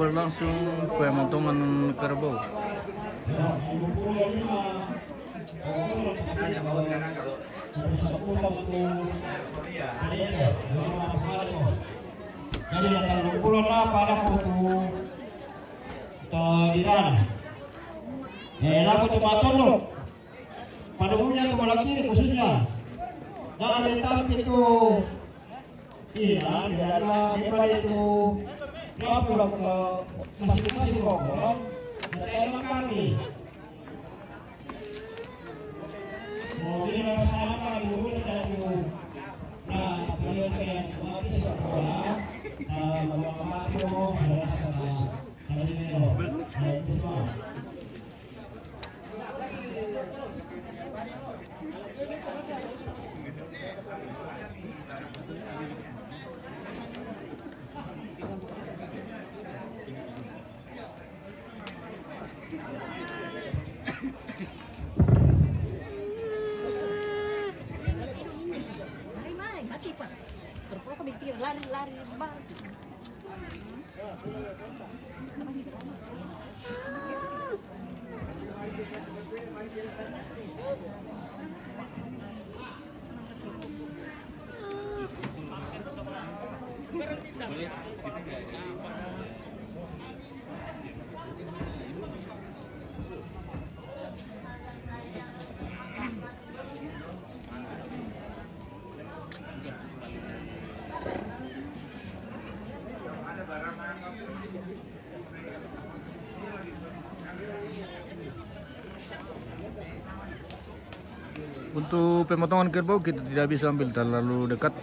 berlangsung pemotongan kerbau. Jadi yang pulang pada foto dirana. Laku tomaton lo. Pada umumnya ke Malakiri khususnya. Jangan ditambah itu. Iya, di mana itu. Dia pulang ke masing-masing kok. Saya kami. Mungkin sama dulu satu. Nah, beliau kayak mati sekolah. Lari-lari banget. Untuk pemotongan kerbau kita tidak bisa ambil terlalu dekat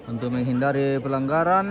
untuk menghindari pelanggaran.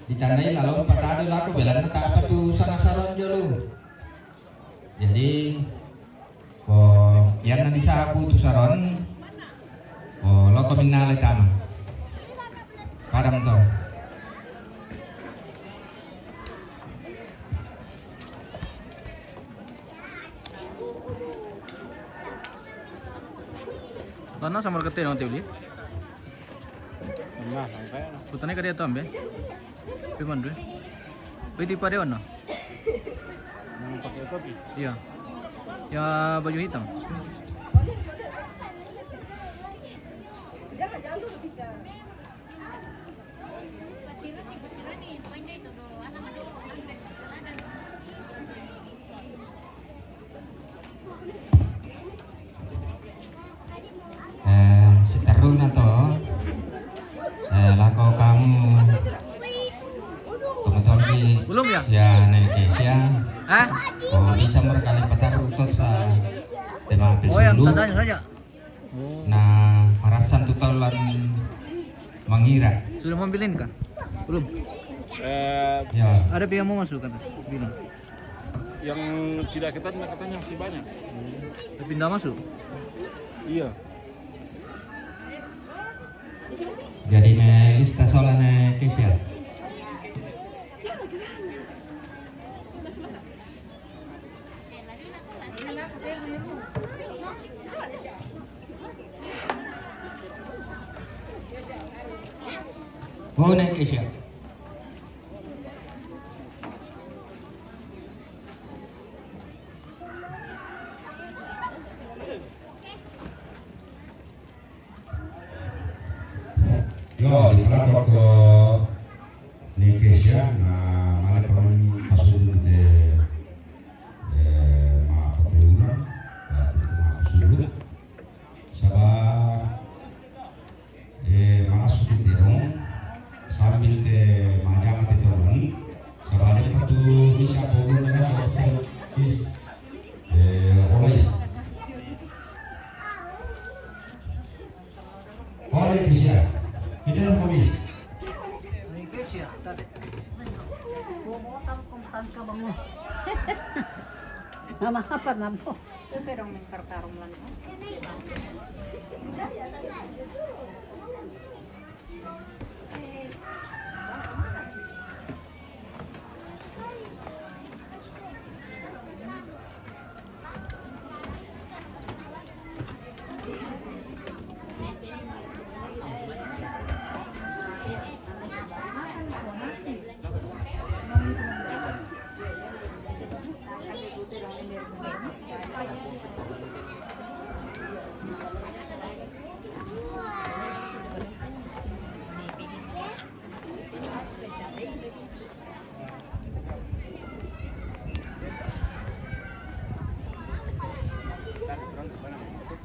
Ditandai lalu patado laku belan na apa tu sarasaron jolo. Jadi yan na disapu tu saron. Lo ko minalay tama. Padam to. Tanah sama marketing nanti beli. Nah, sampai Putane kada tu ambe. Piman dulu. Di pada mana? yang pakai topi. Iya. Ya baju hitam. Seteru na to. Lako kamu teman-teman di Belum ya? ya Indonesia. Hah? Oh bisa berkali patar utot sa tema Oh yang pesulu. tandanya saja. Oh. Nah marasan tutolan mengira. Sudah mau ambilin kah? Belum. Ya. Ada yang mau masuk kan? Bilang. Yang tidak ketat katanya masih banyak. Tapi tidak masuk. Iya. Jadi lista soalnya Kesia. Oh naik Kesia. Yo, di pelapor ke Indonesia, nah malah kami masuk di Parinona, masuk sabah masuk di Tedong, sambil di Majang di Tedong, sabah di satu bisa pun oleh Indonesia. Kita kami. Indonesia tadi. Nama apa nama? Tedong mengkarkarum lang.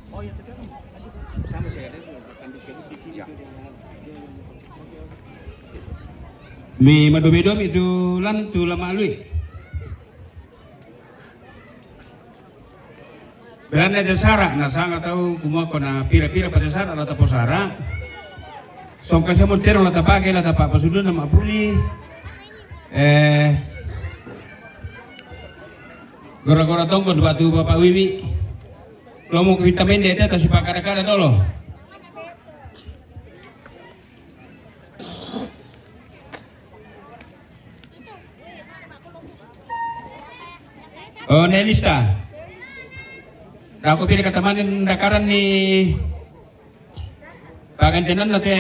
Oh ya tadi sama saya ada di sini. Mi madumidom itu lan tu lama lui. Beranda dasara, na sanga tahu kumua kona pira-pira pada dasara la tapo sara. Songka saya montero la tapake la tapa pasudun na mapuli. Gora-gora tonggo di batu Bapak Wiwi. Lo mau ke vitamin D itu si pakar-pakar dulu. Oh, Nelista. Nah, aku pilih katamanin dakaran ni pagantinan na te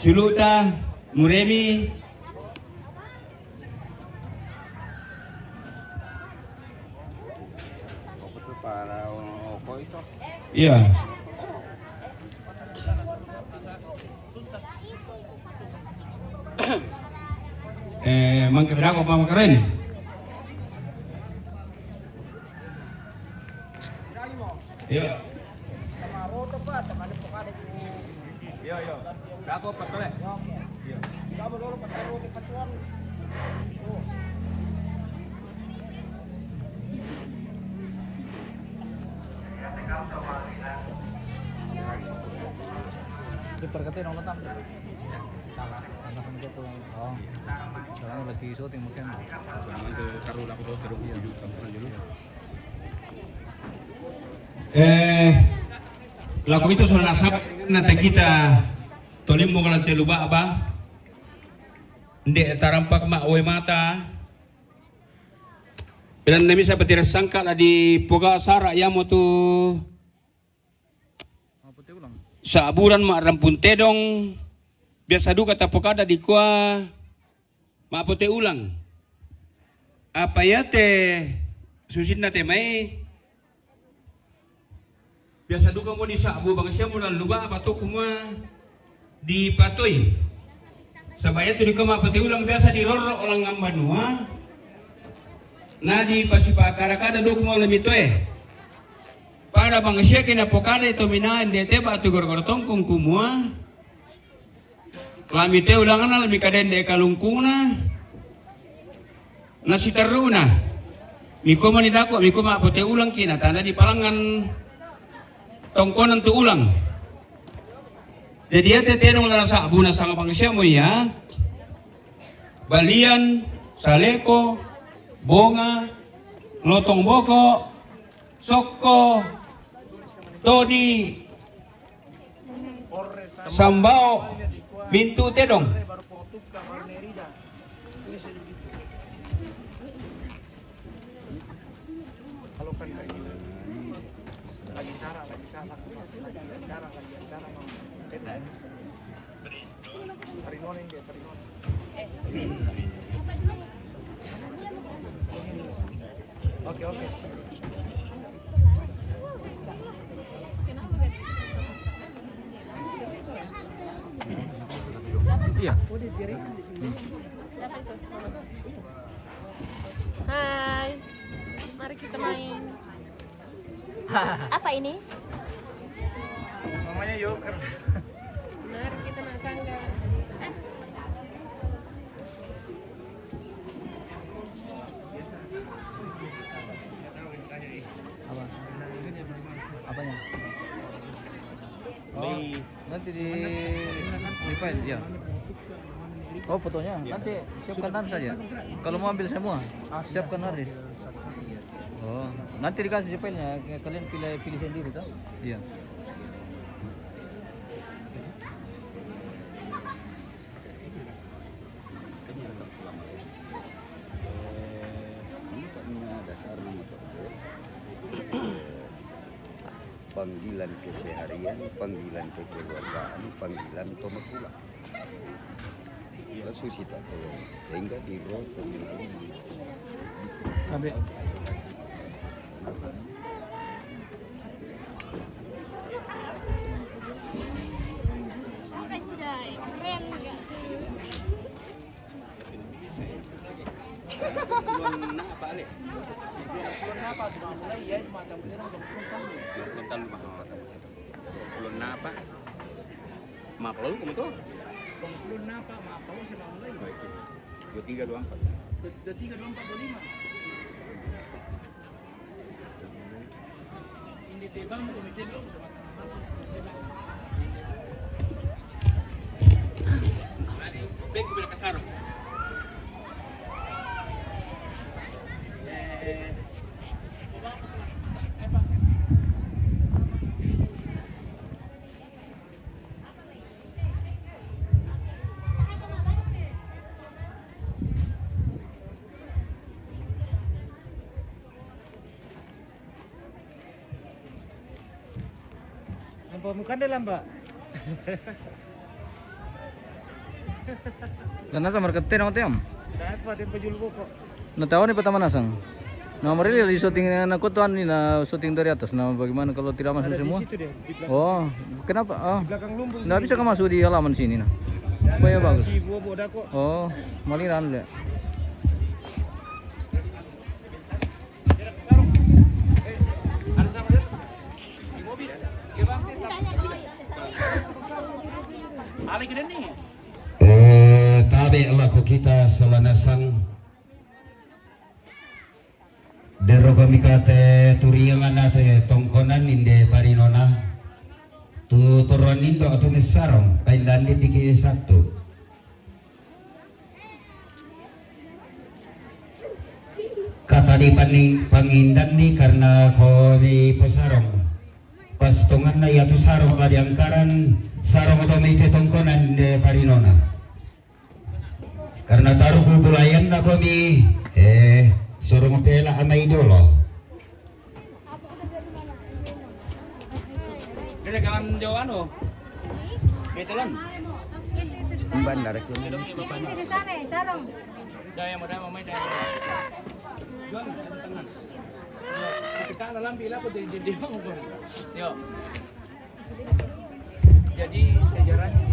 Suluta, Muremi. Para oko itu. Iya. Mangkabila ko pa makarin. Iya. Iya iya. Berapa patole? Iya. Diperkatin orang tetap. Anak-anak itu oh. Sekarang lagi syuting mungkin. Itu taruh aku tuh terus dulu. Laku itu soal nasab nanti kita tolim mo kalang teluba ba? Hindi tarampak maoy mata. Bilang nami sa patira sangka la di poga sara ya mo tu. Apa tu ulang? saaburan ma Rampun Tedong biasa duka tapokada di kuah maapote ulang apa ya te susin na te mai biasa duka mo di saabu bang siya mo luba pato kumua di patoy sabaya tu di kuah maapote ulang biasa di roro orang ngambanua na di pasipakara-kada do kumua lemitoe para bang siya kinapokada ito minahan dete ba tu gorgortong kung kumua lami te ulangan na lami kaden de kalungkung na si teruna miko manidako miko maapote ulang kina tanda di palangan tongkonan tu ulang jadi ate tenong na sa abuna sa pangsiya mo ya balian saleko bonga lotong boko soko todi sambao Bintu Tedong. Oke, oke. Iya. Hai, mari kita main. Apa ini? Namanya Joker. Mari kita naik tangga. Apa? Apanya? Oh, nanti di file ya. Oh, fotonya. Nanti siapkan hard saja. Kalau mau ambil semua, siapkan hard disk. Oh, nanti dikasih filenya. Kalian pilih sendiri toh? Iya. Panggilan keseharian, panggilan kekeluargaan, panggilan tomakula. Susita sehingga di roto Sampai Anjay, keren enggak? Belum napa? Maaf lalu kamu tuh? belum napa, maaf kalau saya mulai. 23 24. 23, 24, 25. Ini tiba mau komite dulu sama Baik ke kasarong. Muka dalam, Pak. Karena sama marketing nama tiam. Dapat dia penjual kok. Nah tahu nih pertama nasang. Nah mereka di syuting aku tuan ini nah syuting dari atas. Nah bagaimana kalau tidak masuk Ada semua? di situ dia, di belakang. Oh kenapa? Oh Di belakang lumbung. nggak bisa kan masuk di halaman sini nah. Supaya bagus. Si buah ada kok. Oh maliran deh. Tabi laku kita solanasang dero pamikate turiangan nate tongkonan inde Parinona tu turuan indo atau mesarong paindandi diki satu kata di pangindan nih karena kami pesarong pas tongan na yatu sarong la diangkaran sarong otomite tongkonan inde Parinona karena taruh kubulayan na kami suruh mempela amai dulu. Dia jangan jauh anu. Bandar ke. Di sana, sarong. Jadi sejarahnya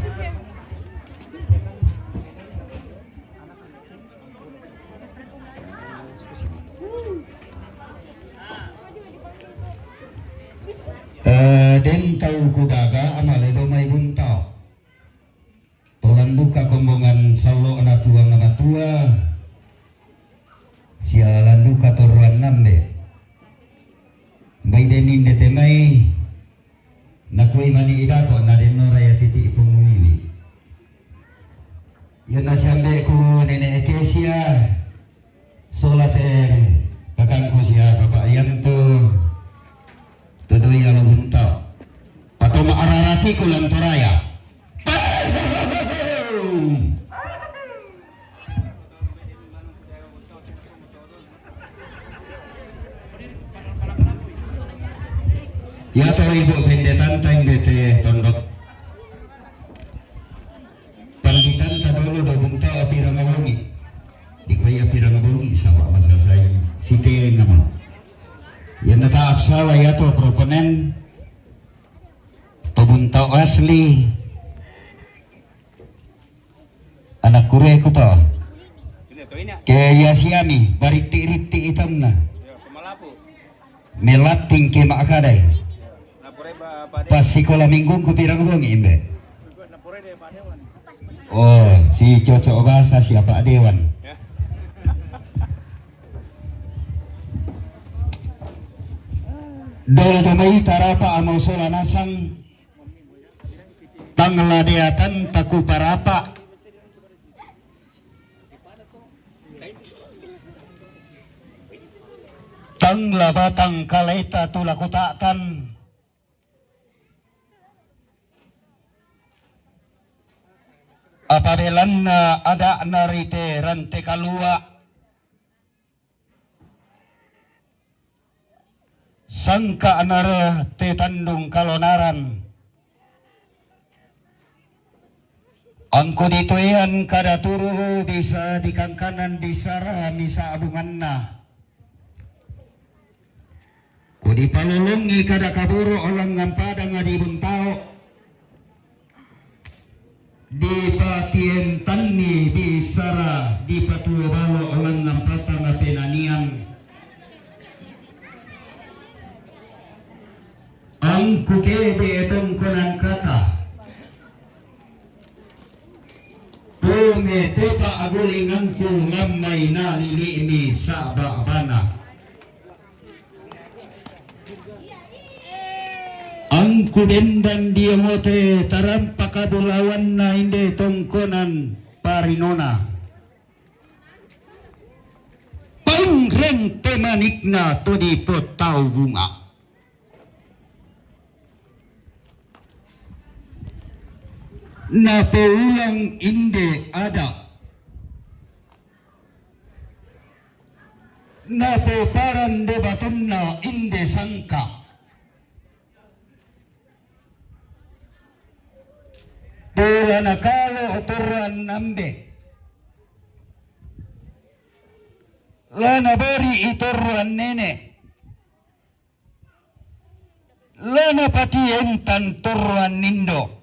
Den tau kudaga amale do mai buntau. Tolan buka kombongan sallo anak tua nama tua. Sialan duka toruan nambe. Bai denin de temai. Nakui mani idako na den no raya titi ipungumi. Ya nasyambe ku nenek Ekesia. Solater kakangku sia Bapak Yanto. Tedoi alo buntau. Pato maararati kulan toraya. Ya toh ibu pendetan tang bete tondok. Panditan kadolo do buntau apira ngabongi. Dikoy apira ngabongi sama masa saya. Site ngama. Ya nata apsawa ya to proponen Pabuntau asli anak kure ku to ke yasiami bariti-riti itam na melating ke makadai pas sekolah minggu ku pirang bongi imbe. Oh si cocok bahasa siapa dewan. Dol damai tarapa amo sola nasang tangladeatan taku parapa tangla batang kaleta tulaku taktan apabelanna ada narite rante kalua sangka anara te tandung kalonaran angko ditoyan kada turu bisa di kangkanan disara misa abunganna kudi palulungi kada kaburu olang ngampada nga di buntao di patien tanni bisara di patuwa balo olang ngampata nga penanian ang kukebe itong kunang kata pumete pa agulingan kung ngamay na liliimi sa bakbana ang kubendan diyamote tarampakabulawan na hindi tongkonan Parinona pangreng temanik na to di po tao bunga na paulang inde ada na paran debatun na inde sangka pula na kalo otoran nambe lana bari itoruan nene lana patientan toruan nindo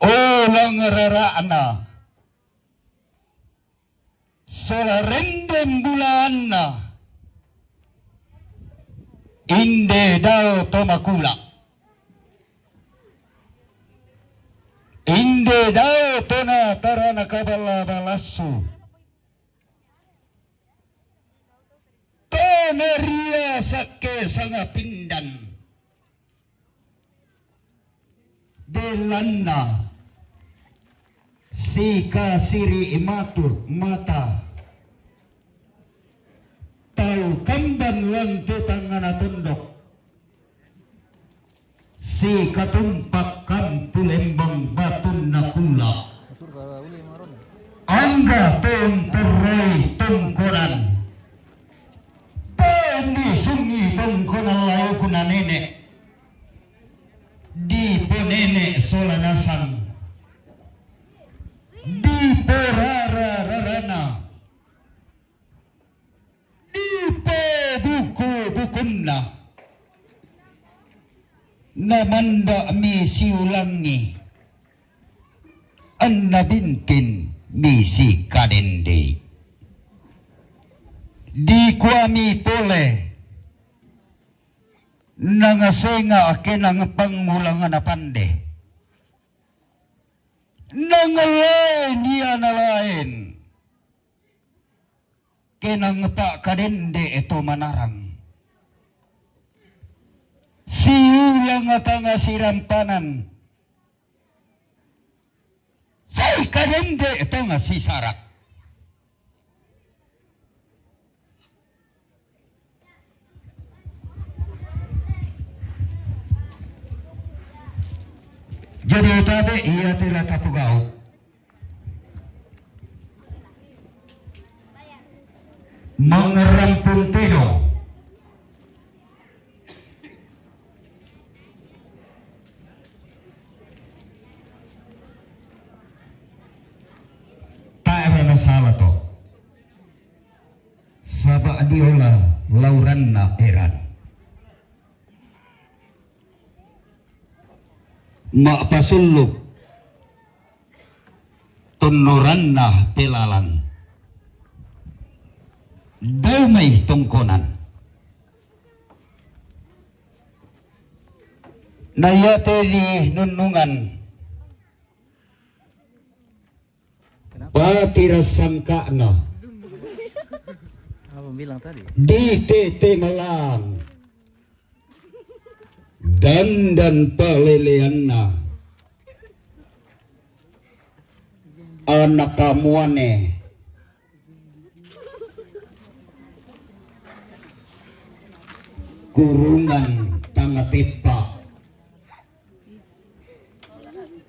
olang raraana sola rendem bulanna inde dao tomakula inde dao tona tarana kabala balasu tona ria sakke sanga pindan belanna si kasiri imatur mata tau kamban lantu tangan tundok si katumpakan pulembang batun nakula angga temperai tongkonan pendi sungi tongkonan lau kuna nenek na namanda mi siulangi an nabintin misi kadende di kuami pole nangasenga akenang pangulangan apande nangalain dia nalain kenang pak kadende eto manarang siulang atanga sirampanan say kadende eto nga si sarak jadi tabe iya tila tapugao mga Rampun Tedong taera na salah to saba adiola lauran na eran mapasuluk tunuran na pelalan damay tungkonan nayate di nunungan patirasangka na Apa bilang tadi? di tete malang dan pelelean na anak kamuane kurungan tangatepa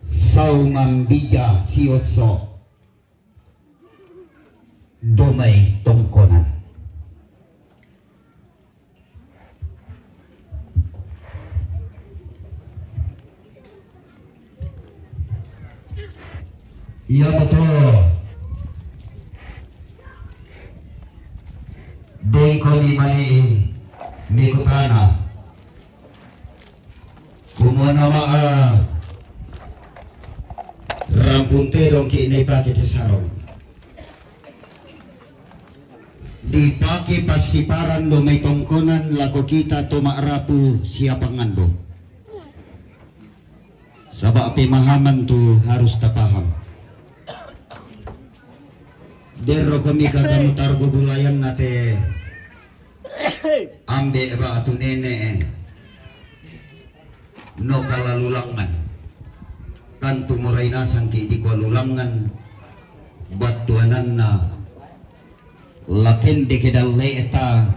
saungan bija siotso domay tongkonan iya betul dengkoli mali mikutana kumana Rampun Tedong kini pakai sarong dipakai pasiparan do may tongkonan lako kita to maarapu siapa ngando sabak pemahaman tu harus tapaham dero kami kagamutar gugulayan nate ambe ba atu nene no kalalulangan kan tumuray na sangki di kwalulangan batuanan na lakin di kidalle eta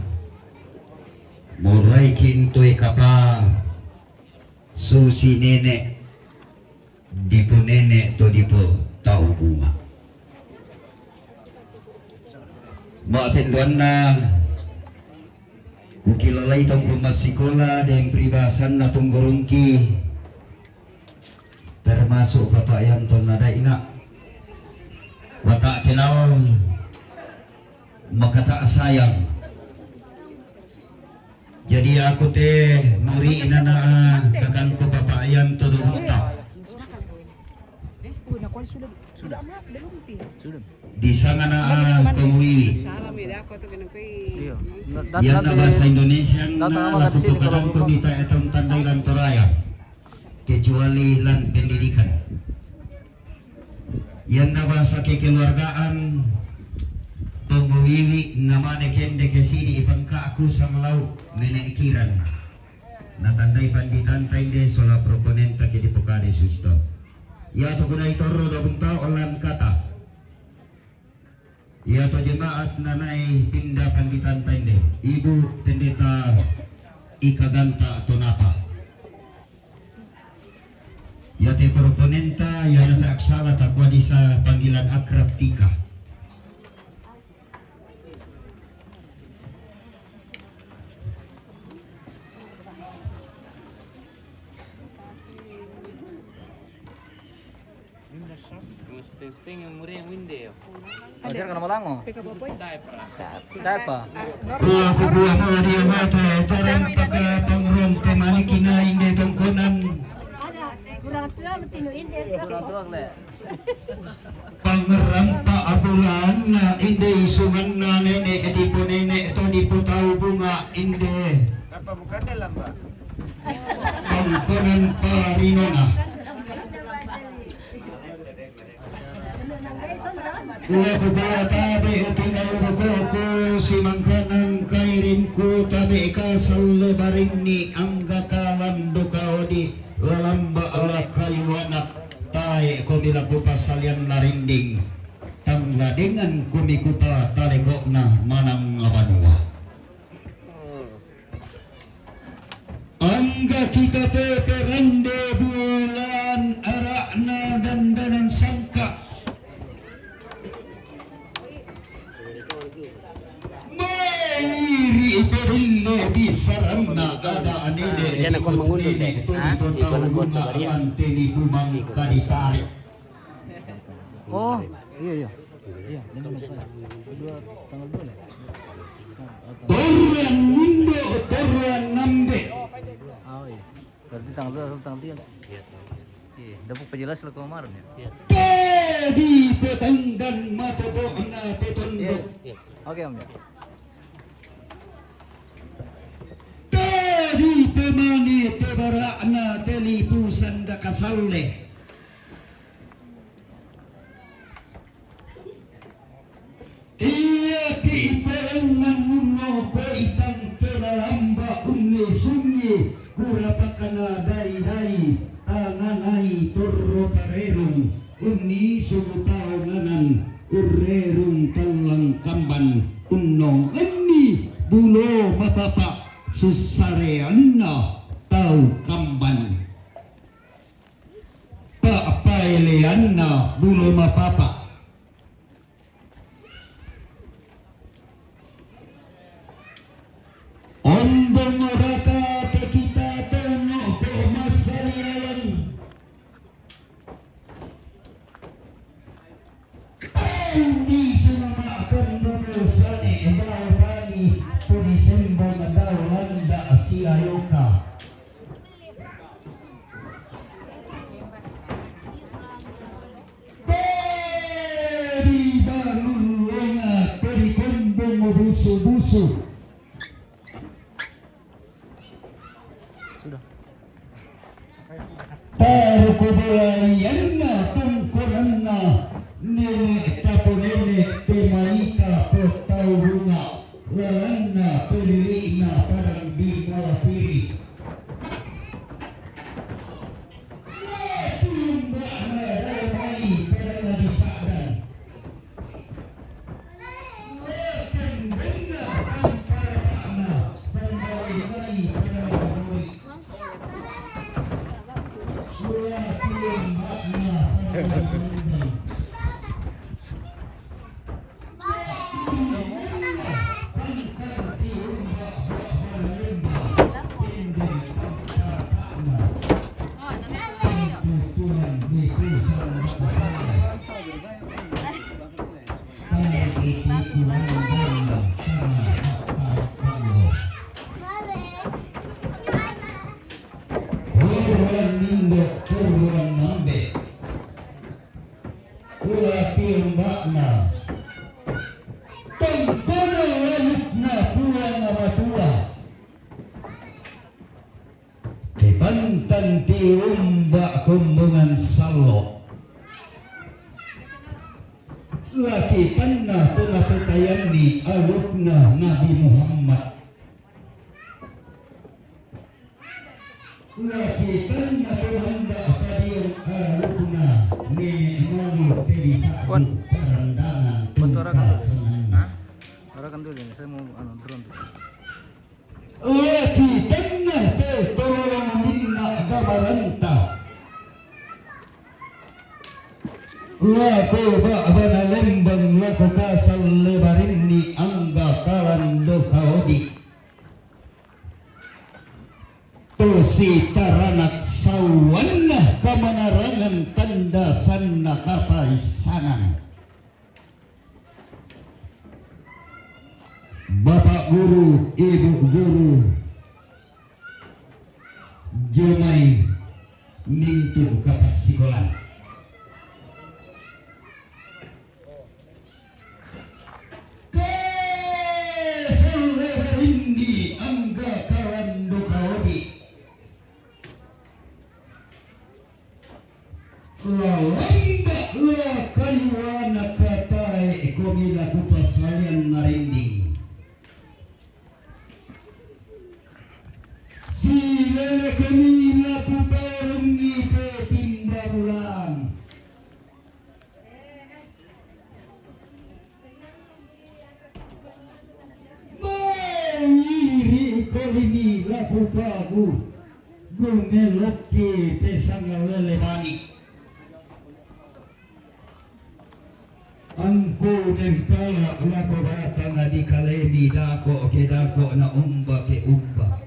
muray kintoy kapa susi nene dipo nene to dipo tau bunga maapinduan na ukilalay itong pumasikola dan pribasan na tunggurungki termasuk bapak yang tonada ina wata kenal maka tak sayang jadi aku teh muri inana kakangku bapak yang todong Sudah. di sangana pemwiwi Iya. yang na bahasa Indonesia na laku tukaran ko minta etong tandai lan toraya kecuali lan pendidikan yang na bahasa kekeluargaan pemwiwi namanya kende kesini ipangka aku sang lauk nenek ikiran na tandai panditan tainde sola proponenta ke dipokade susto ya to kunai torro do bunta olan kata ya to jemaat nanai pindah panditan tainde ibu pendeta ikaganta atau napa ya te proponenta ya nata aksala takwa disa panggilan akrab tika Oh, dia kena malango. Siapa? Laku buah mo dia mata tarang paka pangrom temani kina inde tongkonan Kurang tua betinuin dia. Kurang tua le. pangerampa abulan na inde isungan na nenek edipo nenek to dipo tahu bunga inde Apa mukanya lah mbak? tongkonan Parinona. Laku buah tabi tinggal buku si mangkanan kairin ku tabi kasal lebarin ni angga kalan dukaodi lalamba ala kayuanak tae ko bilaku pasalian narinding tangla dengan kumikuta talegok na manang abanua angga kita peperande bulan arakna dandanan sangka Mairi perille bisaranna ada anile Siya na kung mangulod eh. Ha? Di ko nagkuhan sa bariya. anteni bumang kaditari Oh, iya. Iya, ini dua tanggal 2 lah. Torrean Nindo, Torrean Nambe. Oh iya. Berarti tanggal 2 atau tanggal 3. Iya, dapat penjelas lah kemarin ya. Tadi petang dan mata bohna tetondok. Oke Om ya. Tadi temani tebarakna telipusan da kasalle. Iya kiiperengan muno ko itang telalamba unni sunyi kurapakana dai-dai tanganai torro parerung unni sugutaunganan urerung talang kamban unno enni bulo mapapa susareanna tau kamban papaeleanna bulo mapapa Ombong raka te kita tono ko masalian Hindi sunamakan dono sani bawani Pudisembo na daw landa si ayoka Peri balulunga peri kombong busu-busu Taruh kubulayanna tungkulanna nenek tapo nenek temaika potau bunga lalanna pelirina padang di Malakiri tumbakna damai padang di Sadan lakan benda tanpa sambal mai padang Bogor Bantan tiumbak kumbungan salo laki tanah tuna petayan di alukna Nabi Muhammad laki tanah tunanda padiang alukna nenek malu teri sabu perandangan tungkasanan Suarakan dulu ini, saya mau turun tuh. laki tanah tolong minna gabaranta laku ba'bana lembang laku kasal lebarini angga kalan dokaodi tosi taranak sawanna kamanarangan tanda sanna kapaisanan guru, ibu guru, jomai nintu kapas sekolah. Keselindi angga kawan dokawabi. Lalamba la kayuana katai komila kupas salian narinding. Silele komila kuparungi petimba bulan. Mairi kolimi laku bagu gumeloki pesang lele bani. Angku nempala lako batang di kalemi dako ke dako na umba ke umba.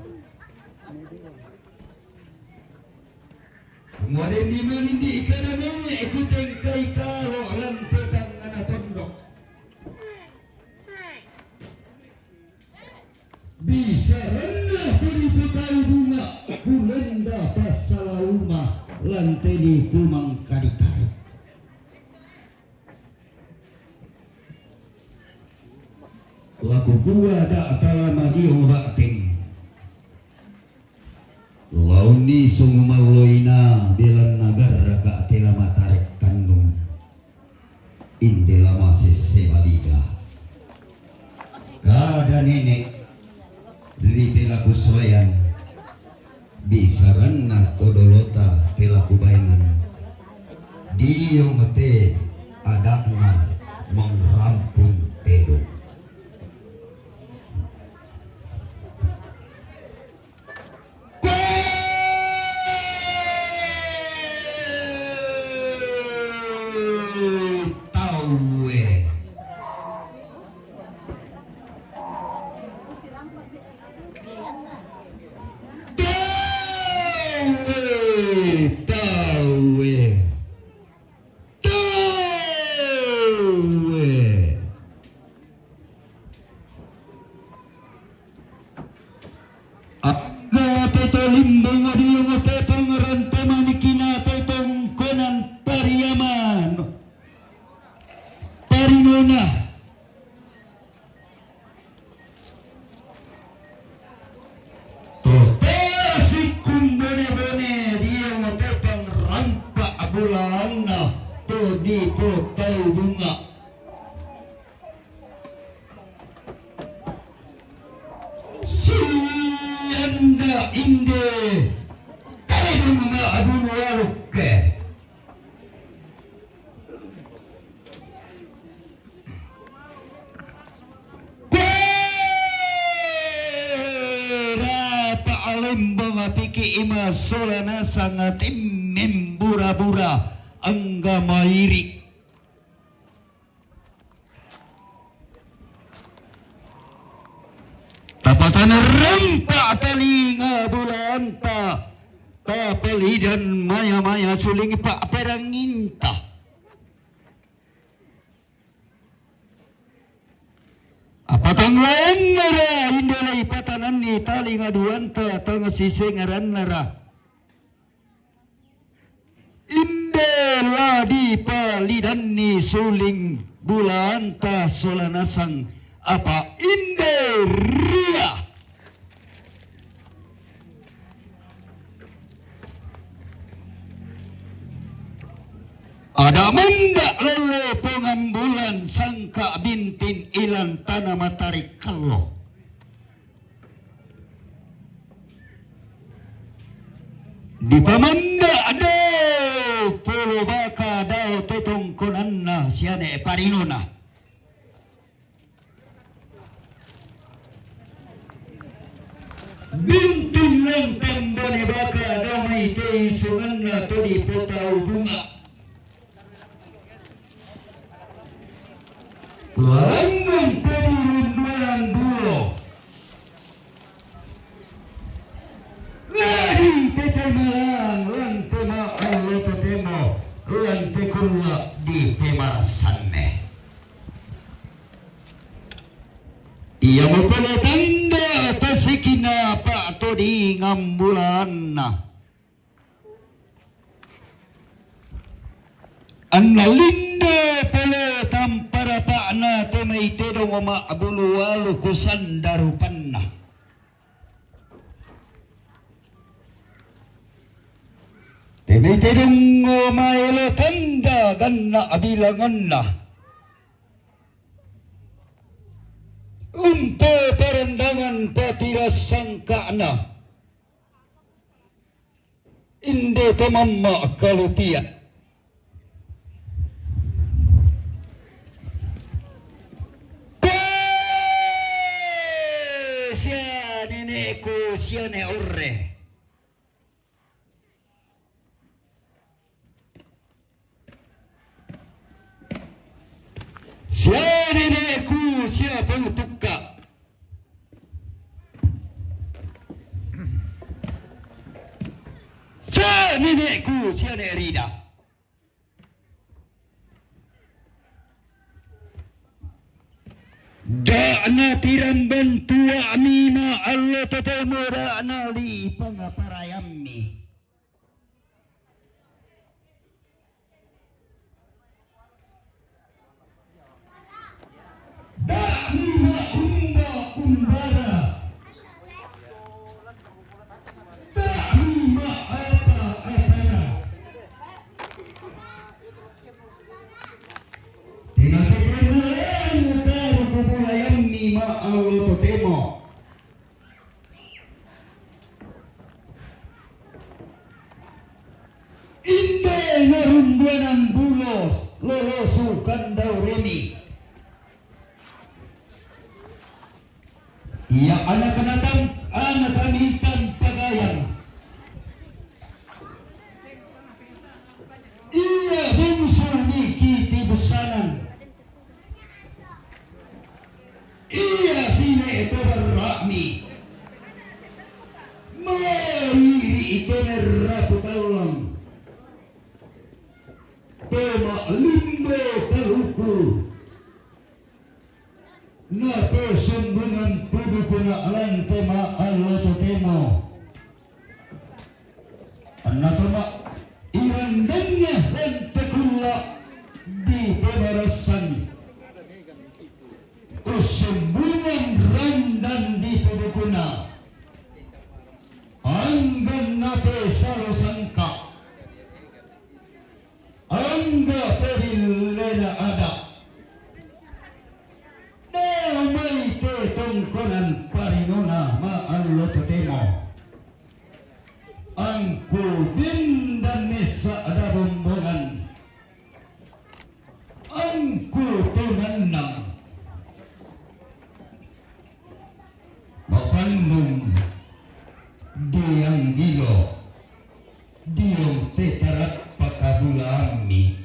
Ngare ni manindi ikana mewe ikuteng kai karo lantedang ana tondok. Bisa rendah dari putai bunga kulenda pasala rumah lantedi kumang kaditarik. Laku gua da atalama diong bakting launi sung maloina belan nagar ka atela matarek kandung indela masis sebalida kada nenek dari telaku soyan bisa renah todolota telaku bainan diong mete adakna mengrampun Tedong. Parinona totesi kumbone-bone dia ngotepang rampak bulana to di potai bunga sianda inde Tedong na adun walukke piki ima solana sangat membura-bura angga mairi tapatan rempak telinga bulanta tapeli dan maya-maya suling pak peranginta apatang lain nara indalai patanan ni tali ngaduanta atau ngasising ngaran nara indela di palidan ni suling bulanta solanasang apa inderia ada mendak lele pengambulan sangka bintin ilan tanah matahari kalau di pamanda ada pulau baka dao Tedong konanna siane Parinona bintin lentang bone baka damai tei sunganna to di potau bunga lambung perunduan bulo lari tete malang lante ma'alo tetemo lante kulla di pemarasanne ia mau Pole tanda tasikina pak todi ngambulan Analinda pole tampara pak na temai Tedong oma abulu walu kusandaru panna temai Tedong oma elo tanda ganna abilanganna untuk perendangan patiras sangkana inde tomamma kalupia sia nenekku sia ne orre sia nenekku sia pengutukka sia nenekku sia ne Rida Da'na tiramban tua mima Allah tetemu da'na li pangaparayammi Da'mima umba umbara Da'mima apa-apara ma Allah totemo inde narumbuanan bulos lolosukan dauremi iya anak anitan pagayan iya bungsu niki tibusanan iya sini itu berrakmi mariri itu neraputalang tema limbo kaluku na persembungan pudukuna alan tema Allah totemo anatoma irandanya rentekula di pemarasan sembungan randan di pudukuna anggan nape salo sangka angga perilena ada namai tetongkonan Parinona ma'allo totemo angku dindan nesa ada rombongan angku tunanang Bandung diang gilo diong tetarat pakabulami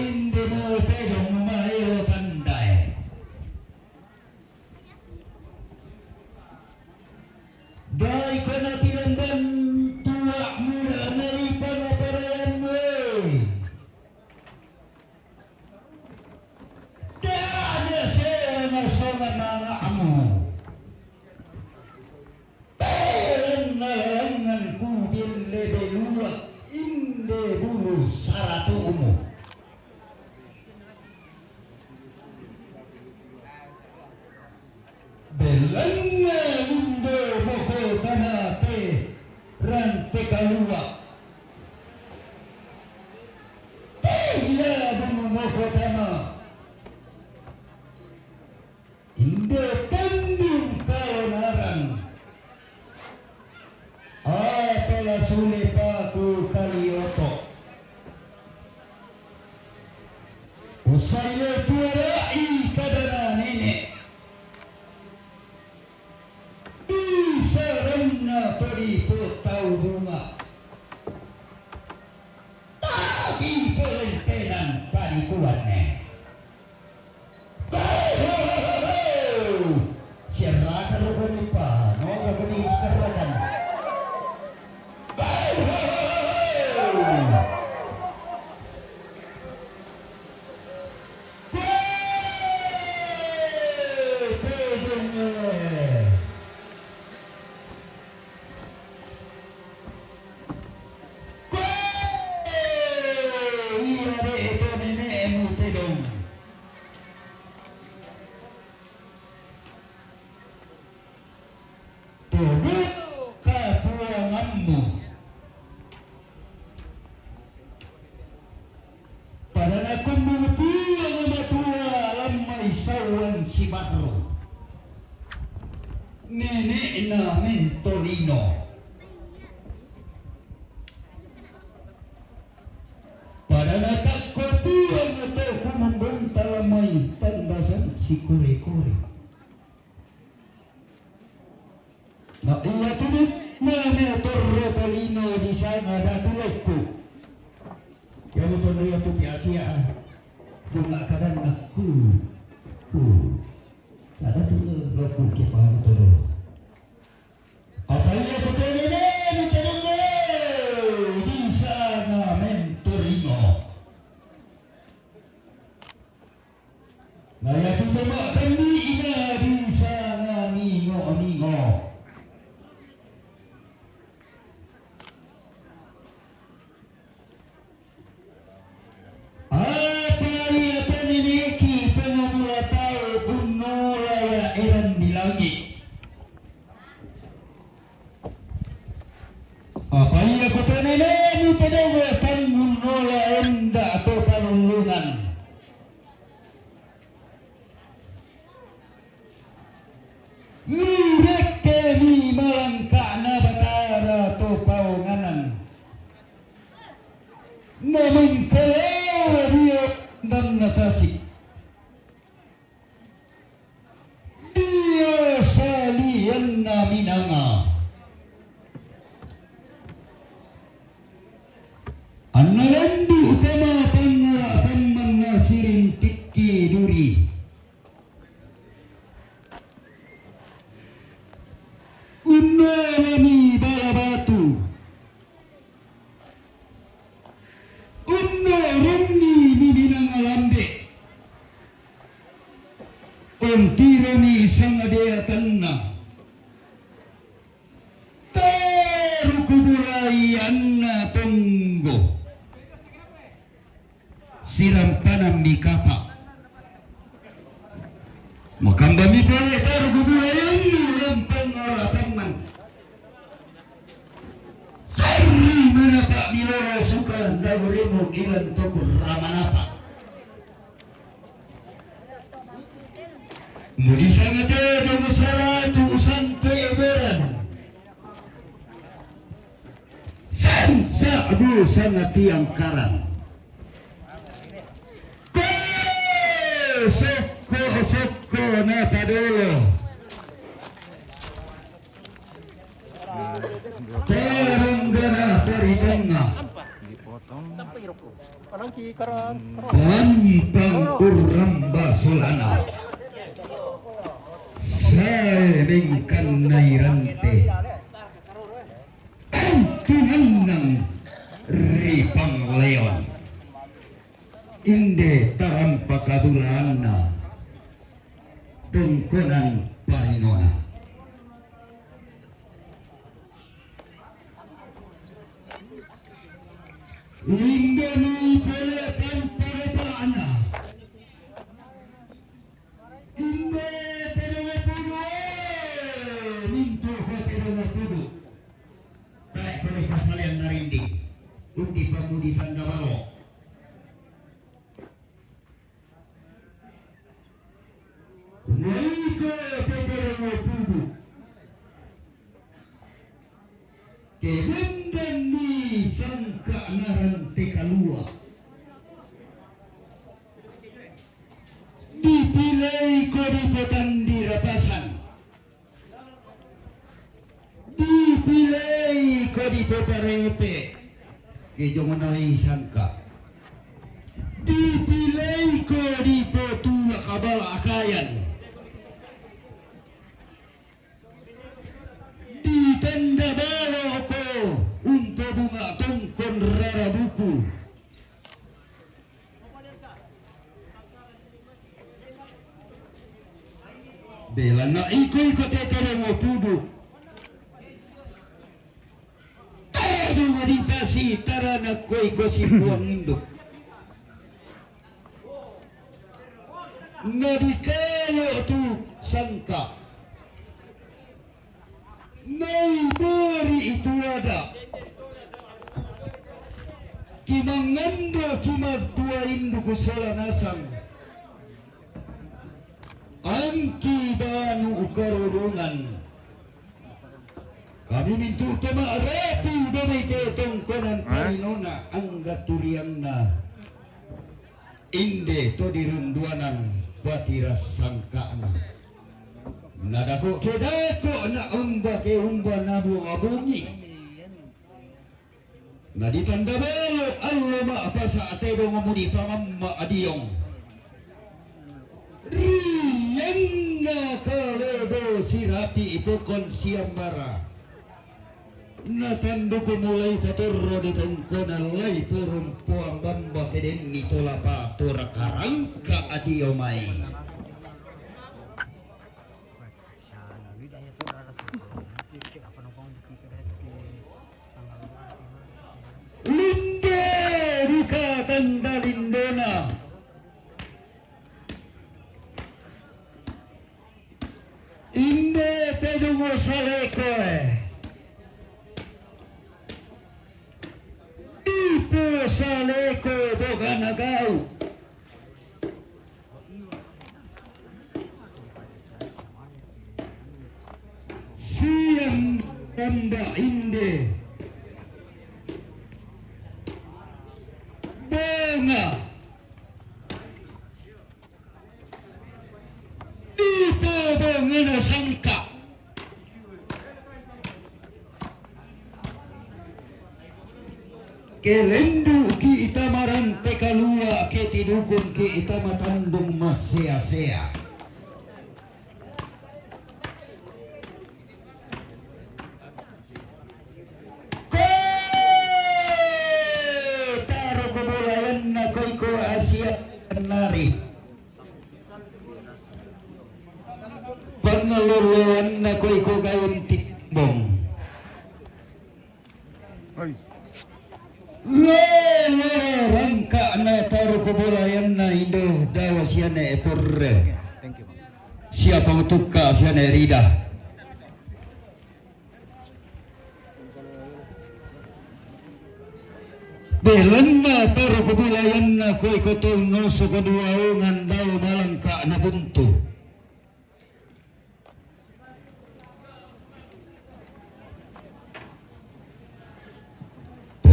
inde mo Tedong mayo tandai dai kana tiramban tua mura nalipan aparayan mo songan mga amo pelan kubil lebelua inde bulu saratu umu belanga undo moko tanate rante kalua tila bumu moko tama Indo tanding kaonaran apala sule paku kalioto usaya tuarai kadana nenek bisa renna peri potau bunga tapi perentenan parikuannya ina mentolino. Pada natak kotuang atau kumembentala may tandasan si kore-kore. Na iya tunit na torrotolino di sana datulokku. Ya betul ya tu pihak-pihak. Jumlah kadang aku. Ada tu lokku kepala tu. Apa ia tu ini Tedong di sana mentorino. Nah ya tu makan di ina di sana ningo. Apa ia penimiki pengamula tahu unola ya eran di langit. Apa ia kau penimiki Tedong pengunola enda atau panulungan. Lihat kami malangkana batara atau paunganan. Namun dia dan natasi dia salian naminanga analandi utama pangaratan manasirin tikki duri unalami balabatu rungi minang alambe ontirami sangadea tanna tarukuburai anna tonggo siram tanam di kapak makambami pole tarukuburai anna lampang ora teman mana Pak Miloro suka daguremu ilan tokur ramanapa mudi sangat dogo salatu santai beran sansa aduh sangat tiang karan soko napa dulu Terenggana Parinona Pantang urang basolana Saemengkan nairante Antunan ng ripang leon Inde taram pakadulana Tungkunan Parinona Lindani peletan perepaana Inde Tedong pudu Mintu ko Tedong pudu Baik pada pasalian narindi Undi pamudi pandawalo Naika Tedong pudu Kebendan ni sangka narante kalua dipilih ko di petandi rapasan dipilih ko di peparepe kejongonai sangka dipilih ko di petula kabal akayan di tenda balo ko untuk bunga tongkon rara buku bela na iko Tedong pudu Tedong adipasi tarana ko si buang induk nadikalo tu sangka may beri itu ada kimanganda kimatua induk salanasang angki banu ukarurungan Dimintu tema repu domai Tedong konan Parinona angga turiangna inde to dirunduanan batira sangkana nadako kedato na umba nabu abungi naditanda belo allama apa sa Tedong mamudi pamamma adiyong riyenna kalebo sirapi itu konsiambara natanduku mulai paturro di tengkonan lai perempuan bamba keden nitola patur karangka adiomai linde duka tanda lindona inde Tedong salekoe Ipo saleko boganagau siang tanda inde bunga Ipo bunga na sangka kelendu ki ita marante kalua ke tidukun ki ita matandung masea-sea ko taro kebulayan na koiko Asia nari pangaluluan na koiko gayon tikbong rangka na taruh kebulayan na Indo dawa siana epurre siapa utuka siana Rida belan na taruh kebulayan na koi kotong noso kedua ungan dawa malangka na buntu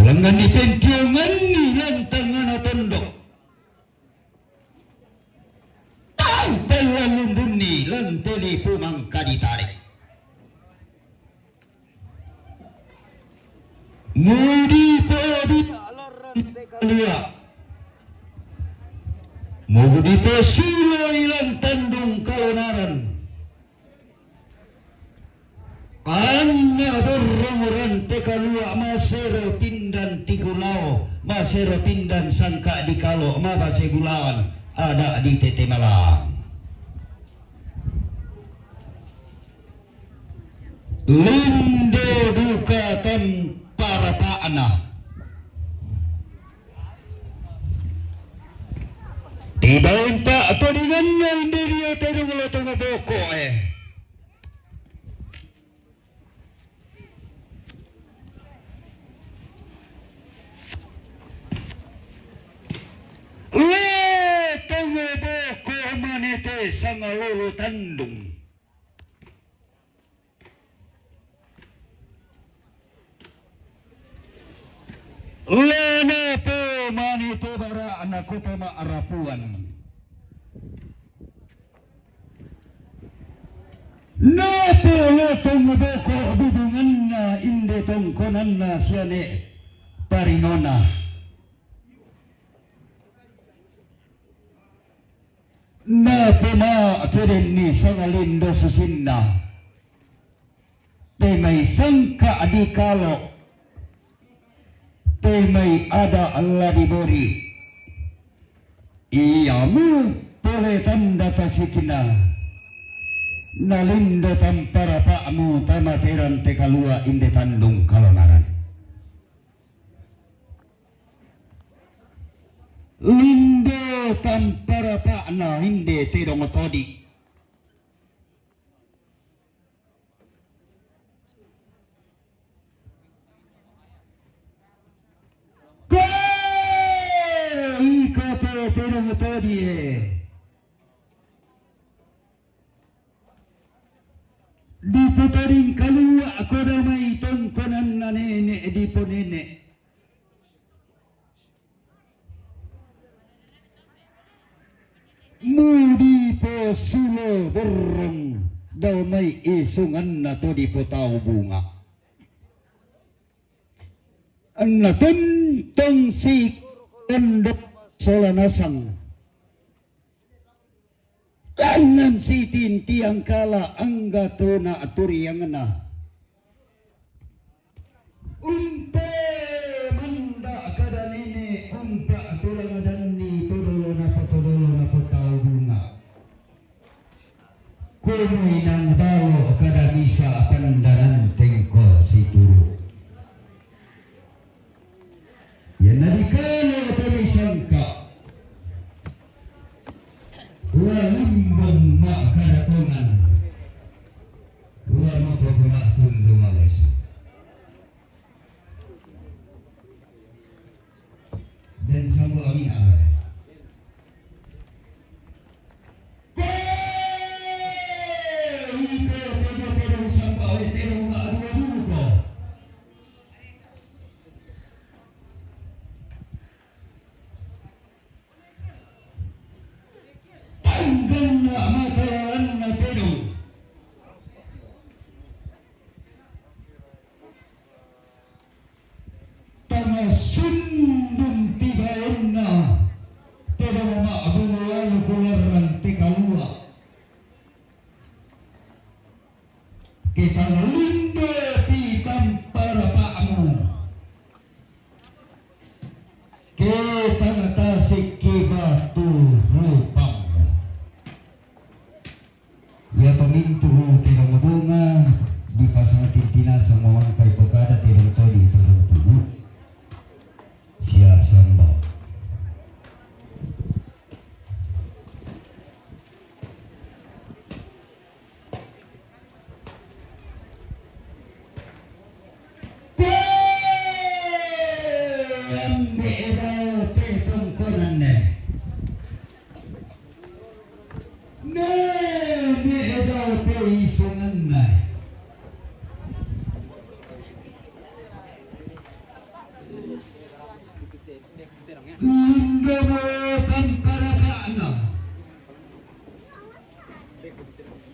Langan ni pentiongan ni lantangan atondok. Tahu pelan lumbuni lanteli pumangka ditarik. Mudi padi alarang Mudi pesulai lantandung kalonaran. Anna borong tekalua masero pindan tikulau masero pindan sangka di kalo mabase gulaan ada di tete malam linde dukatan para paana tiba unta atau dengannya inde dia Tedong lotong boko Tengah boko manete sama lulu tandung lena po manete bara anakku tema arapuan napo lotong boko bubunganna inde tongkonanna siane Parinona na puma keren ni sangalindo susinna te may sangka adikalo te may ada Allah dibori iyamu pole tanda tasikina nalindo tampara pakmu tamateran te kalua inde tandung kalonaran lindo tampara pakna inde Tedong todi Tedong todi diputaring kalua ako na may di nenek. Mudi po sulo borong daw may isungan na to di po tao bunga. Ang natuntong si kondok solanasang. Langan si tintiang kala ang gato na aturiang na. Umpe manda kada nene umpa atulang adani tudolo na po tao bunga. Kumoy ng balo kada misa pandanan tengko si turo. Yan na di kalo tabi sangka. Lalimbang makaratongan. Lama po kumakun lumalas. Dan sambo amin alay. Tedong sambo tedong maadu-adu ko. Tanggal na matalan na tedong. Tanga sundong tibayon na tedong maabunuan kularan tikalua. Kita lindo pitam para paamo. Kita ngatasik kibatu rupang. Ya pamintu tedong bunga di pasang tintina sama wan pai pokada tedong todi tedong tubuh. Sia sambal.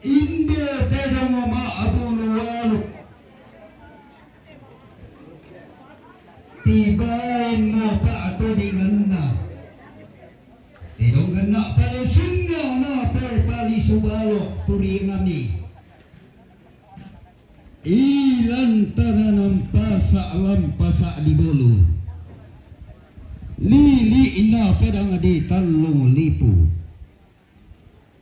India tedong ma abuluwalu tibain mo pa ato di ngana tedong ngana pala sunda na pali subalo turingami ilan tananam pasa lampasa di bolu lili ina pedang di talung lipu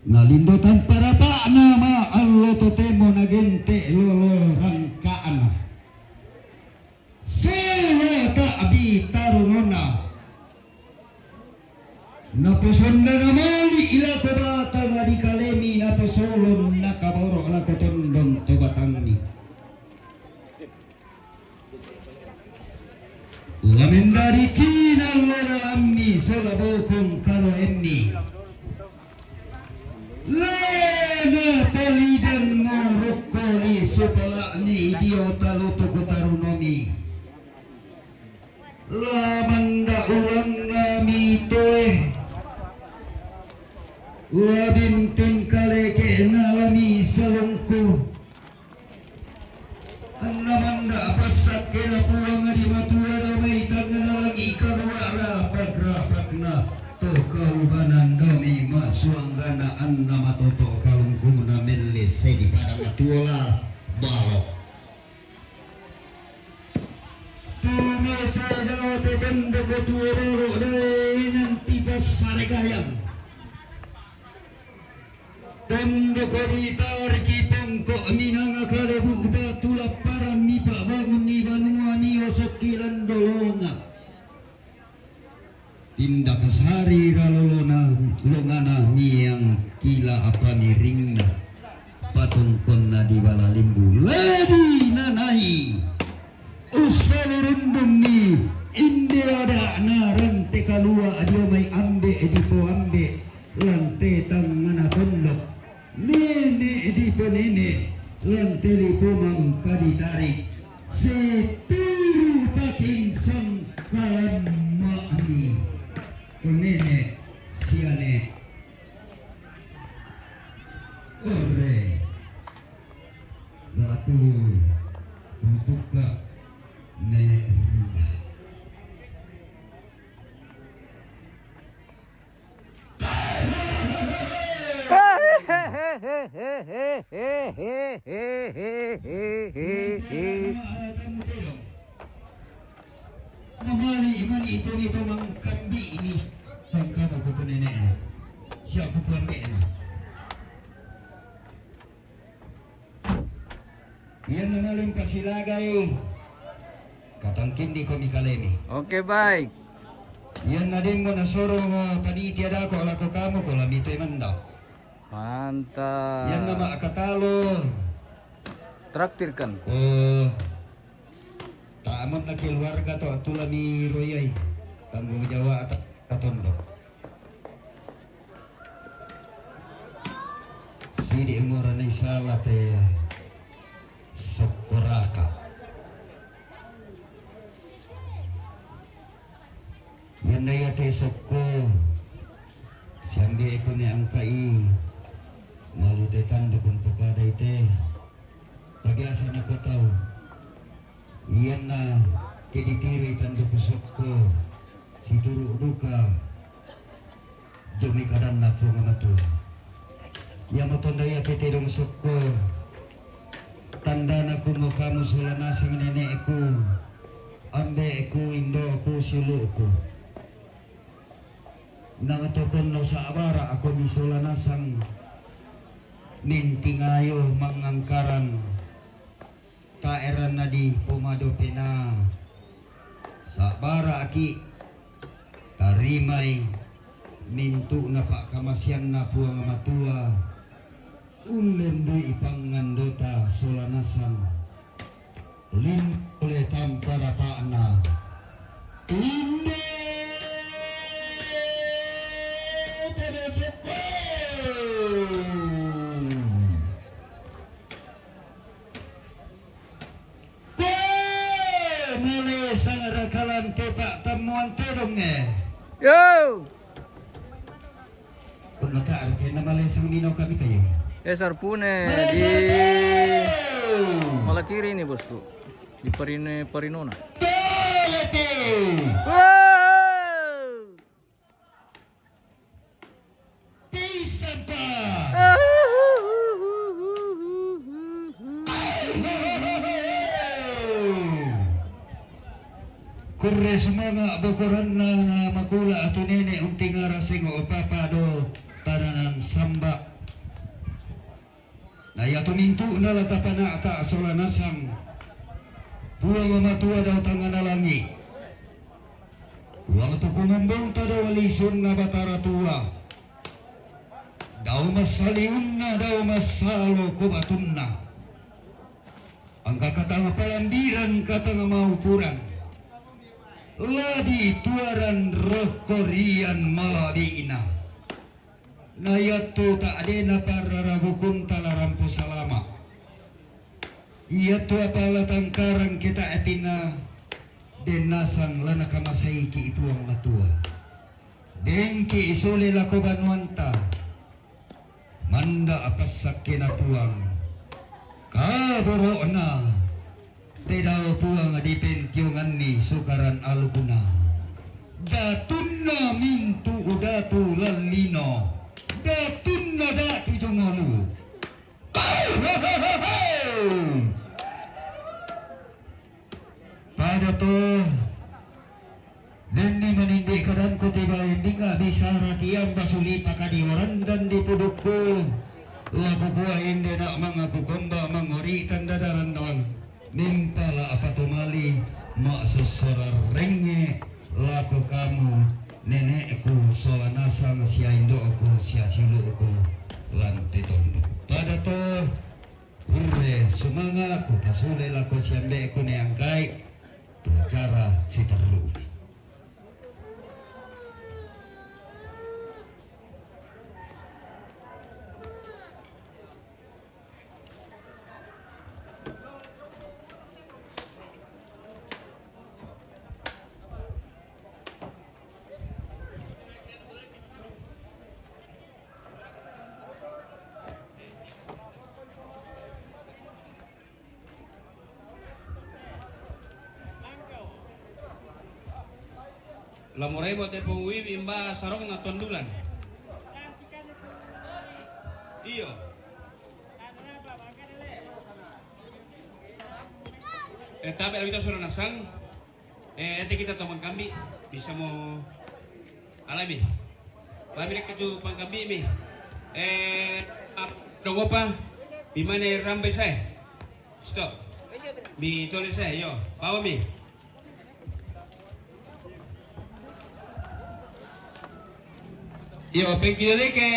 nalindotan para pa nama allo totemo nagente lolo rangkaan sewa ta abi tarunona napuson na namali ila ko bata nga di kalemi napusolon nakaboro ala ko tondong to batangni lamin dari kinal lolo lammi solabokong karo emmi Lena pelidan ngorokoli supalakni idiota luto kutarunomi Lamanda ulang nami toeh Labinting kaleke nalami salungku Anamanda apasak kena pulang di matua damai tangan lagi karwara pagra-pagna Tokau banan dami masuanggana anna matoto kalungkuna melis di padang matuola balok tumete daw te kendo ko tuororo dai nanti pasare gayang tendo ko ditar kipong ko minanga kalebu batula paran mi pa bangun ni banua mi osokilan dolonga tindak sehari kalolona longana miyang kila apa miringna patungkon na di bala limbu ladi nanai usalurundum ni indi ada na rante kalua adio may ambe edipo ambe lante tangana tondok nene edipo nene lante lipo mang kaditarik seturu Mandi Unene Siane Ore Batu Untukka Ne Rida Namali iman itu mangkambi ini sangka aku nenek siapa puan bena ia namalun kasilagay katangkin di komikalemi. Oke, baik. Yan na din mo na sorong panitiada ko ala ko kamo ko lamito mandaw. Mantap. Yan na makatalo. Traktirkan. Ko taamon na keluarga to atula ni Royay. Tanggung Jawa at katondo. Sidi umura na isalah te sokoraka. Yan na yate soko. Siyambi ko ni ang kai. Maludetan dukong pukada ite. Pag-asa na ko tau. Iyan na kidikiri tando ko soko. Situru duka. Jumi kadam na po nga matu. Yang matanda yate Tedong soko. Tanda na ko mo kamu sulanasang nenek ko. Ambe ko, indo ko, silu ko. Nangatokon no sa abara ako misulanasang mintingayo mangangkaran taeran na di pumado pina sa abara aki tarimay mintu na pa kamasyan na puang matua unlendoy ipangandota sulanasang lin oleh tampara pa na inde Sangarakalan tepak temuan Tedong Yo. Kung nakaarke na malesang ninaw kami kayo. Sarpune di Malakiri ini bosku. Di Parinona. Wow. Bisa pa. Kures mga bukuran na makula ato nene unting arasing o papado tananan samba. Na yato mintu na latapan na ata solanasang buwang matua daw tanganalanggi. Huwag ito kumumbong ta daw alison na batara tua. Daw masaliun na daw masalo kubatun na. Ang kakatanga palambiran katanga maupuran. Ladi tuaran rekorian malabiina. Nayatu tak adena para rabukun talarampu salama. Ia tu apala tangkarang kita etina denasang lana kamasaiki itu ang matua. Dengki isole lako banwanta. Manda apas sakina puang. Kaboro na. Tedaw puang adipentyungan ni sukaran aluguna. Datun na mintu udatu lalino. Datun na dati jungolu. Pada to Nini menindi kadan ko tiba hindi nga bisa ratiang basuli pakadiwaran dan dipudukko. Lapu buah hindi na mga pukomba manguritan dadaran doang. Nimpala apa tumali maksusurar renge laku kamu nenekku solanasang siya indo aku siya silu aku lantitondo. Pada to urre sumanga ku pasule laku siambe ku neangkai cara si terlu. Lamurai mo te pungwi imba sarong na tondulan. Iyo. Tapi kita sudah nasang. Nanti kita teman kami bisa mau alami. Kami nak itu pangkambi mi. Dong apa? Di mana rambai saya? Stop. Di tulis saya, yo. Bawa mi. Yo, pengkiri ke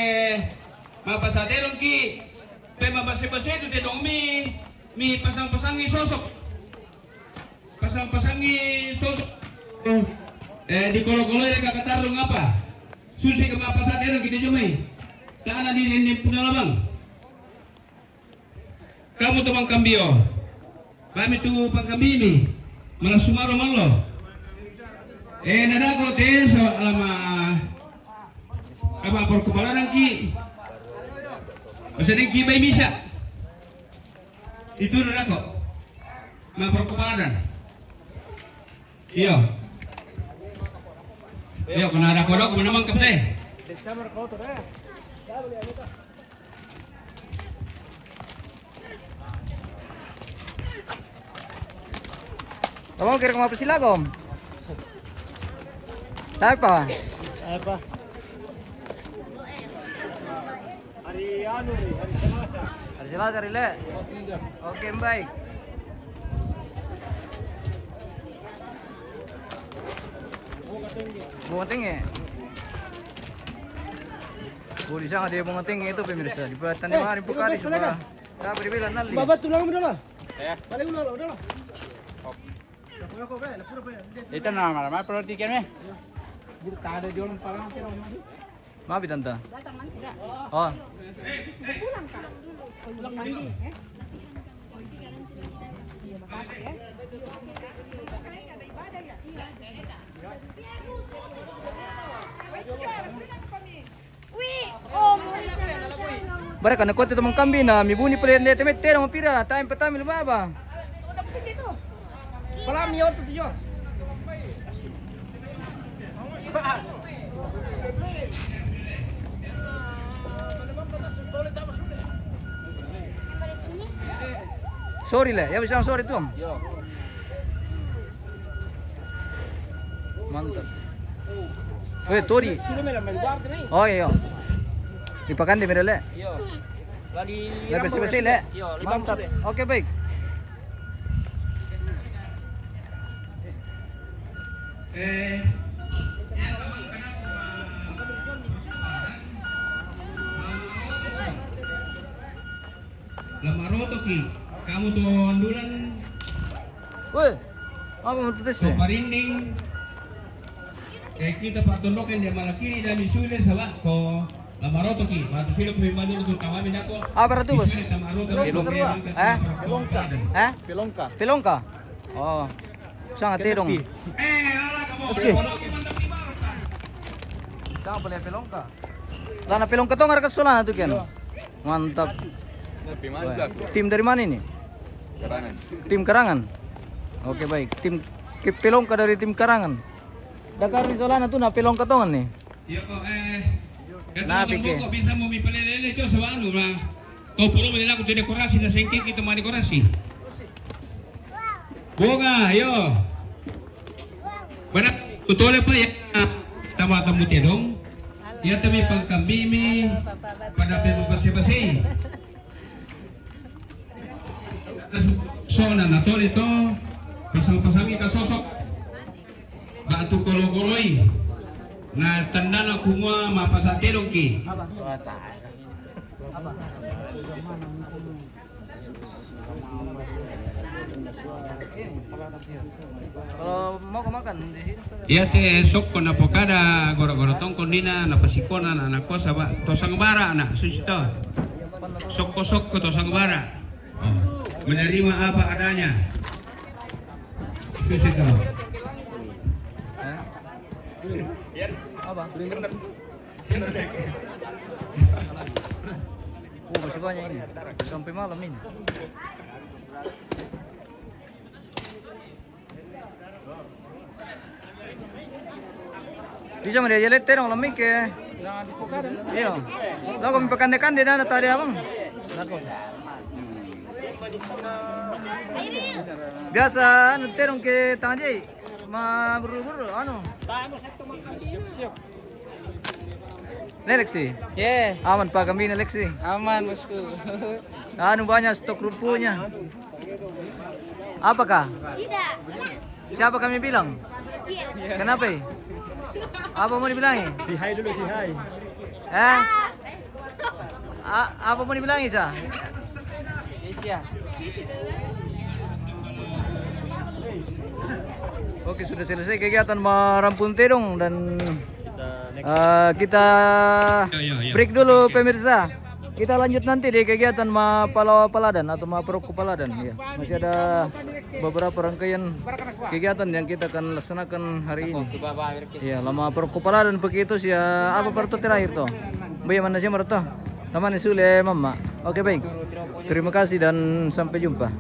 mapasaterong ki. Mapase-pase itu Tedong mi pasang-pasangi sosok. Pasang-pasangi sosok. Di kolo-kolo yang kakatarung apa? Susi ke mapasaterong kita jumai. Tangan di punala bang. Kamu teman kambio. Kami tu pangkambi ini. Malah sumaro malo. Nada ko te so alama apa perkepalanan ki. Maksudnya ki bay bisa. Itu nada ko. Ma perkepalanan. Iyo. Iyo kena ada kodok mana mang kapte. Kamu kira mau sila gom? Apa? Apa? Hari Selasa. Hari Selasa rile. Oke, baik. Bunga tinggi. Boleh sangat dia bunga tinggi itu pemirsa. Dibuatan di mana Bukari sebelah. Apa dibilang nali? Babat tulang udah lah. Balik udah lah. Itu nama perlu tiket Maaf tante. Oh. Bara kana kote teman kambi na mibuni pala nete metero mo pira time pa time lumaba. Pala mi otto Dios. Sorry lah, ya bisa sorry tuh. Mantap. Weh, Tori. Oh iya. Dipakan di merele. Iya. Lagi bersih-bersih le. Mantap. Oke baik. Lamaroto ki, kamu tuh ondulan. Woi, apa mau tulis So parinding. Kita patundokin dia Malakiri dan misule sawa ko lamaroto ki. Batu sila ko himano tu tawami nako. Apa itu bos? Pilongka. Pilongka. Oh, sangat Tedong. Ala kamu. Jangan boleh Pilongka. Lana Pilongka tuh ngarep solan tuh kan. Mantap. Tim dari mana ini? Karangan. Tim Karangan. Oke baik. Tim Pilongka dari tim Karangan. Dakar di Solana tuh na Pilongka tongan nih. Iya kok Nah, pikir. kok bisa mau mipalelele itu sa ano na. Kau pulo mo nila ko dekorasi na sengke kita mga dekorasi. Bunga, ayo. Mana utole pa ya tama-tamu Tedong. Ya tami pangkambimi pada pembasi-basi. Sona na tol ito pasang-pasangi ka sosok batu kolo-koloi na tanda na kumua mapasaterong ki Kalau mau makan di sini. iya te sok ko na pokada goro-goro tongkol nina na pasikona na nakosa ba tosang bara na susito sok ko tosang bara menerima apa adanya susito. Apa? Masih banyak ini. Sampai malam ini. Bisa mo dia jalet terong lamig ke. Iya. Lo kami pekan-pekan di dana tadi abang. Biasa anu terong ke tengah jai. Ma buru-buru anu. Neleksi. Yeah, Aman Pak kami neleksi. aman bosku. Anu banyak stok rupunya. Apakah? Tidak. Siapa kami bilang? Iya. Kenapa? Apa mau dibilangi? Si hai dulu si hai. Eh? Apa mau dibilangi sa? Asia. Oke, sudah selesai kegiatan Rampun Tedong dan kita break dulu pemirsa. Kita lanjut nanti di kegiatan Paladan atau Perokko Paladan ya. Masih ada beberapa rangkaian kegiatan yang kita akan laksanakan hari ini. Ya, lama Perokko Paladan begitu sih ya. Apa perto terakhir toh? Bagaimana sih merto? Teman Sule Mama. Oke baik. Terima kasih dan sampai jumpa.